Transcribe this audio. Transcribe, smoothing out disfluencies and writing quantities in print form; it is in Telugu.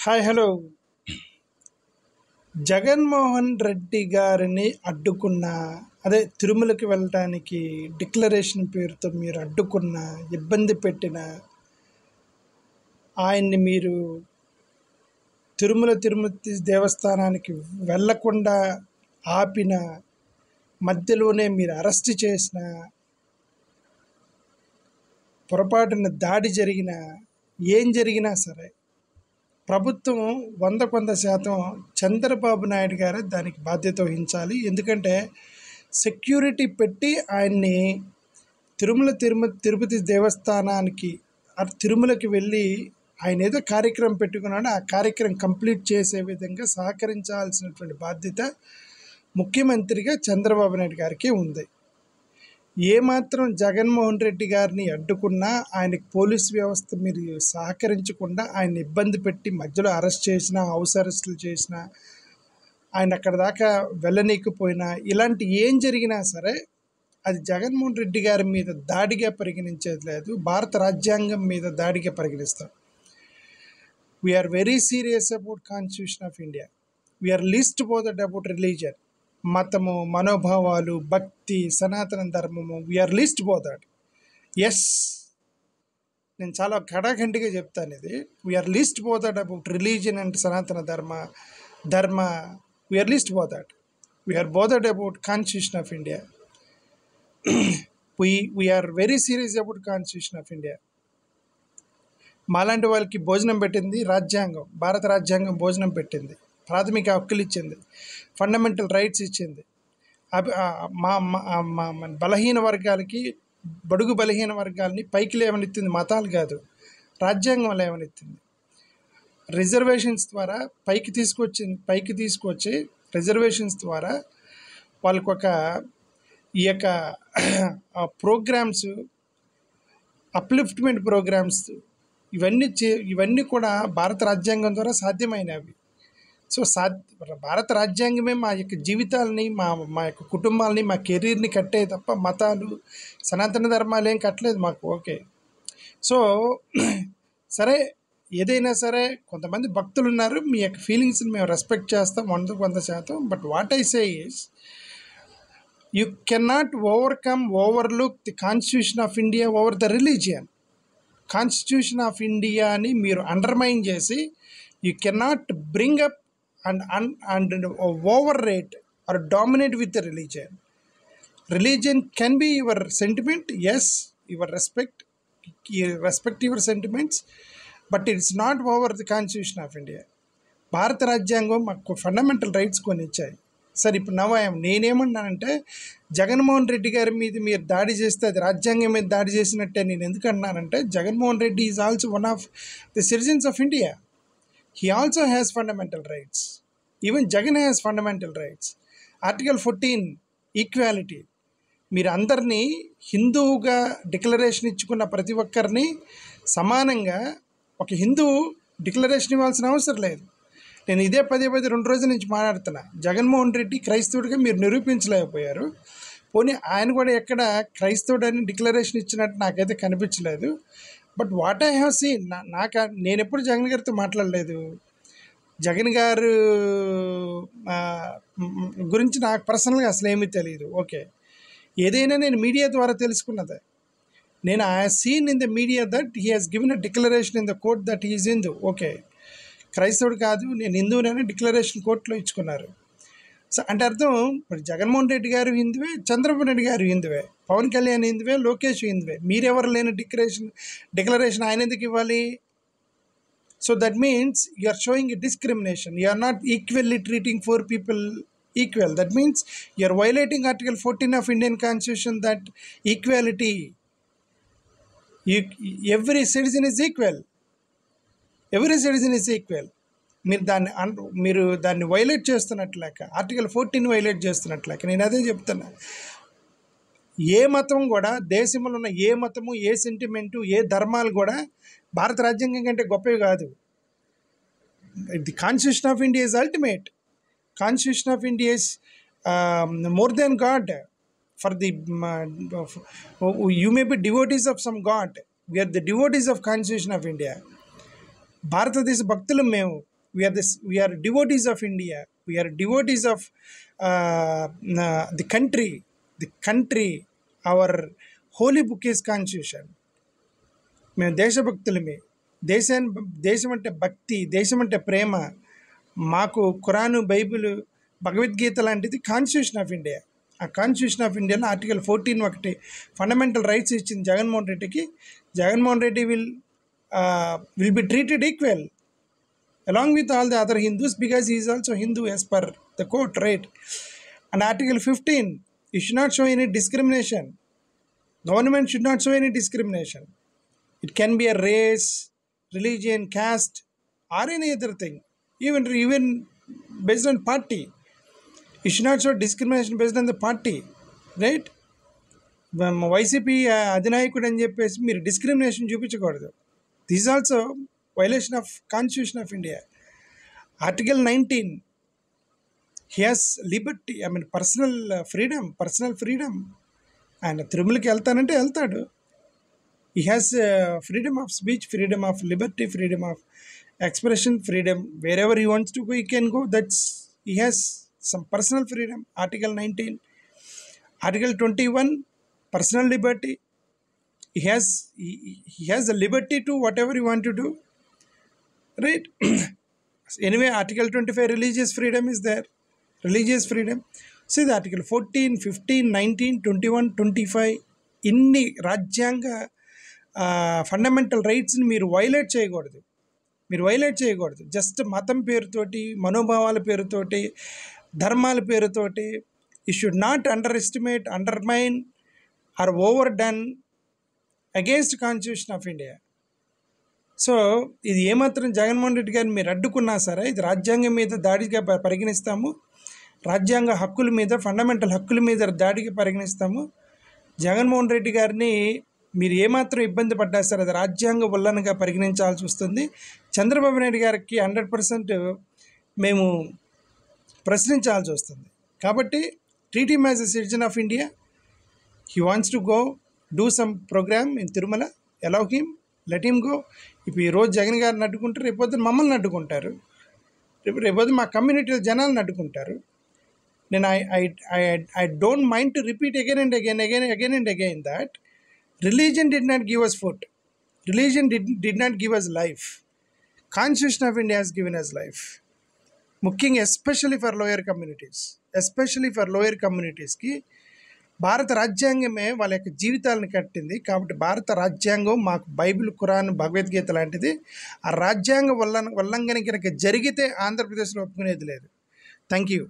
Hi hello. జగన్మోహన్ రెడ్డి గారిని అడ్డుకున్న, అదే తిరుమలకి వెళ్ళటానికి డిక్లరేషన్ పేరుతో మీరు అడ్డుకున్న, ఇబ్బంది పెట్టిన, ఆయన్ని మీరు తిరుమతి దేవస్థానానికి వెళ్ళకుండా ఆపిన, మధ్యలోనే మీరు అరెస్ట్ చేసిన, పొరపాటున దాడి జరిగిన, ఏం జరిగినా సరే ప్రభుత్వం 100% చంద్రబాబు నాయుడు గారే దానికి బాధ్యత వహించాలి. ఎందుకంటే సెక్యూరిటీ పెట్టి ఆయన్ని తిరుపతి దేవస్థానానికి తిరుమలకి వెళ్ళి ఆయన ఏదో కార్యక్రమం పెట్టుకున్నాడు, ఆ కార్యక్రమం కంప్లీట్ చేసే విధంగా సహకరించాల్సినటువంటి బాధ్యత ముఖ్యమంత్రిగా చంద్రబాబు నాయుడు గారికి ఉంది. ఏమాత్రం జగన్మోహన్ రెడ్డి గారిని అడ్డుకున్నా, ఆయనకి పోలీస్ వ్యవస్థ మీరు సహకరించకుండా ఆయన ఇబ్బంది పెట్టి మధ్యలో అరెస్ట్ చేసినా, హౌస్ అరెస్టులు చేసినా, ఆయన అక్కడ దాకా వెళ్ళనీకపోయినా, ఇలాంటి ఏం జరిగినా సరే అది జగన్మోహన్ రెడ్డి గారి మీద దాడిగా పరిగణించేది లేదు, భారత రాజ్యాంగం మీద దాడిగా పరిగణిస్తాం. We are very serious about constitution of India. We are least bothered about religion. మతము, మనోభావాలు, భక్తి, సనాతన ధర్మము, వీఆర్ లీస్ట్ బోదర్డ్. ఎస్, నేను చాలా కడాఖండిగా చెప్తాను ఇది. We are least bothered about religion and Sanatana Dharma we are least bothered. We are bothered about constitution of India. We are very serious about constitution of India. మాలాంటి వాళ్ళకి భోజనం పెట్టింది రాజ్యాంగం, భారత రాజ్యాంగం భోజనం పెట్టింది, ప్రాథమిక హక్కులు ఇచ్చింది, ఫండమెంటల్ రైట్స్ ఇచ్చింది. మా బలహీన వర్గాలకి, బడుగు బలహీన వర్గాలని పైకి లేవనెత్తింది మతాలు కాదు, రాజ్యాంగం లేవనెత్తింది. రిజర్వేషన్స్ ద్వారా పైకి తీసుకొచ్చి రిజర్వేషన్స్ ద్వారా వాళ్ళకు ఒక ఈ యొక్క ప్రోగ్రామ్స్, అప్లిఫ్ట్మెంట్ ప్రోగ్రామ్స్, ఇవన్నీ కూడా భారత రాజ్యాంగం ద్వారా సాధ్యమైనవి. సో భారత రాజ్యాంగమే మా యొక్క జీవితాలని, మా యొక్క కుటుంబాలని, మా కెరీర్ని కట్టే తప్ప మతాలు, సనాతన ధర్మాలు ఏం కట్టలేదు మాకు. ఓకే, సో సరే, ఏదైనా సరే కొంతమంది భక్తులు ఉన్నారు, మీ యొక్క ఫీలింగ్స్ని మేము రెస్పెక్ట్ చేస్తాం 100%. But what I say is, you cannot overlook the constitution of India over the religion. Constitution of ఇండియాని మీరు అండర్మైన్ చేసి, you cannot bring up and overrate or dominate with the religion. Religion can be your sentiment, yes, your respect your sentiments, but it's not over the Constitution of India. భారత రాజ్యాంగం మాకు ఫండమెంటల్ రైట్స్ కొన్ని ఇచ్చాయి. సరే, ఇప్పుడు నేనేమన్నానంటే, జగన్మోహన్ రెడ్డి గారి మీద మీరు దాడి చేస్తే అది రాజ్యాంగం మీద దాడి చేసినట్టే. నేను ఎందుకు అన్నానంటే, Jaganmohan Reddy is also one of the citizens of India. He also has fundamental rights. Even Jagan has fundamental rights. Article 14, equality. మీరు అందరినీ హిందువుగా డిక్లరేషన్ ఇచ్చుకున్న ప్రతి ఒక్కరిని సమానంగా ఒక హిందువు డిక్లరేషన్ ఇవ్వాల్సిన అవసరం లేదు. నేను ఇదే పదే 2 రోజుల నుంచి మాట్లాడుతున్నా. జగన్మోహన్ రెడ్డి క్రైస్తవుడిగా మీరు నిరూపించలేకపోయారు. పోనీ ఆయన కూడా ఎక్కడ క్రైస్తవుడని డిక్లరేషన్ ఇచ్చినట్టు నాకైతే కనిపించలేదు. But what I have seen, నేను ఎప్పుడు జగన్ గారితో మాట్లాడలేదు. జగన్ గారు గురించి నాకు పర్సనల్గా అసలు ఏమీ తెలియదు. ఓకే, ఏదైనా నేను మీడియా ద్వారా తెలుసుకున్నదే. నేను I seen in the media that he has given a declaration in the court that he is Hindu. Okay, క్రైస్తవుడు కాదు, నేను హిందువునని డిక్లరేషన్ కోర్టులో ఇచ్చుకున్నారు. సో అంటే అర్థం, ఇప్పుడు జగన్మోహన్ రెడ్డి గారు హిందువే, చంద్రబాబు నాయుడు గారు హిందువే, పవన్ కళ్యాణ్ హిందువే, లోకేష్ హిందువే. మీరెవరు లేని డిక్లరేషన్ ఆయన ఎందుకు ఇవ్వాలి? So that means you are showing a discrimination. You are not equally treating 4 people equal. That means you are violating Article 14 of Indian Constitution, that equality. Every citizen is equal. Every citizen is equal. మీరు దాన్ని వైలేట్ చేస్తున్నట్లేక, Article 14 వైలేట్ చేస్తున్నట్లేక. నేను అదే చెప్తున్నా. ఏ మతం కూడా, దేశంలో ఉన్న ఏ మతము, ఏ సెంటిమెంటు, ఏ ధర్మాలు కూడా భారత రాజ్యాంగం కంటే గొప్పవి కాదు. The constitution of India is ultimate. Constitution of India is more than God. You may be devotees of some God. We are the devotees of Constitution of India. భారతదేశ భక్తులు మేము. we are devotees of India. We are devotees of the country. Our holy book is Constitution. మేము దేశభక్తులమే. దేశం అంటే భక్తి, దేశం అంటే ప్రేమ. మాకు ఖురాను, బైబిల్, భగవద్గీత లాంటిది కాన్స్టిట్యూషన్ ఆఫ్ ఇండియా. ఆ కాన్స్టిట్యూషన్ ఆఫ్ ఇండియాలో ఆర్టికల్ 14 ఒకటి ఫండమెంటల్ రైట్స్ ఇచ్చింది జగన్మోహన్ రెడ్డికి. Jaganmohan Reddy will be treated equal along with all the other Hindus because he is also Hindu as per the court, right? And article 15, you should not show any discrimination. Government should not show any discrimination. It can be a race, religion, caste, or any other thing, even based on party. You should not show discrimination based on the party, right? YCP అధినాయకుడు అని చెప్పేసి మీరు డిస్క్రిమినేషన్ చూపించకూడదు. This is also violation of constitution of India. Article 19, he has liberty, personal freedom. ఆయన తిరుమలకి వెళ్తానంటే వెళ్తాడు. He has freedom of speech, freedom of liberty, freedom of expression, freedom wherever he wants to go, he can go. He has some personal freedom. Article 19. Article 21, personal liberty. He has the liberty to whatever you want to do, right? Anyway, article 25, religious freedom is there. Religious freedom. See the article 14, 15, 19, 21, 25 ఇన్ని రాజ్యాంగ ఫండమెంటల్ రైట్స్ని మీరు వైలేట్ చేయకూడదు. జస్ట్ మతం పేరుతోటి, మనోభావాల పేరుతోటి, ధర్మాల పేరుతోటి. You should not undermine are overdone against constitution of India. So ఇది ఏమాత్రం జగన్మోహన్ రెడ్డి గారిని మీరు అడ్డుకున్నా సరే ఇది రాజ్యాంగం మీద దాడిగా పరిగణిస్తాము. రాజ్యాంగ హక్కుల మీద, ఫండమెంటల్ హక్కుల మీద దాడిగా పరిగణిస్తాము. జగన్మోహన్ రెడ్డి గారిని మీరు ఏమాత్రం ఇబ్బంది పడ్డా సరే అది రాజ్యాంగ ఉల్లంఘనగా పరిగణించాల్సి వస్తుంది. చంద్రబాబు నాయుడు గారికి 100% మేము ప్రశ్నించాల్సి వస్తుంది. కాబట్టి treat him as a citizen of India. He wants to go do some program in Tirumala. Allow him, let him go. ఇప్పుడు ఈరోజు జగన్ గారిని అడ్డుకుంటారు, రేపొద్దు మమ్మల్ని అడ్డుకుంటారు, రేపొద్దు మా కమ్యూనిటీల జనాలను అడ్డుకుంటారు. నేను I don't mind to repeat again and again that religion did not give us food. Religion did not give us life. Constitution of India has given us life. ముఖ్యంగా ఎస్పెషల్లీ ఫర్ లోయర్ కమ్యూనిటీస్కి భారత రాజ్యాంగమే వాళ్ళ యొక్క జీవితాలను కట్టింది. కాబట్టి భారత రాజ్యాంగం మాకు బైబిల్, ఖురాన్, భగవద్గీత లాంటిది. ఆ రాజ్యాంగ ఉల్లంఘన కనుక జరిగితే ఆంధ్రప్రదేశ్లో ఒప్పుకునేది లేదు. Thank you.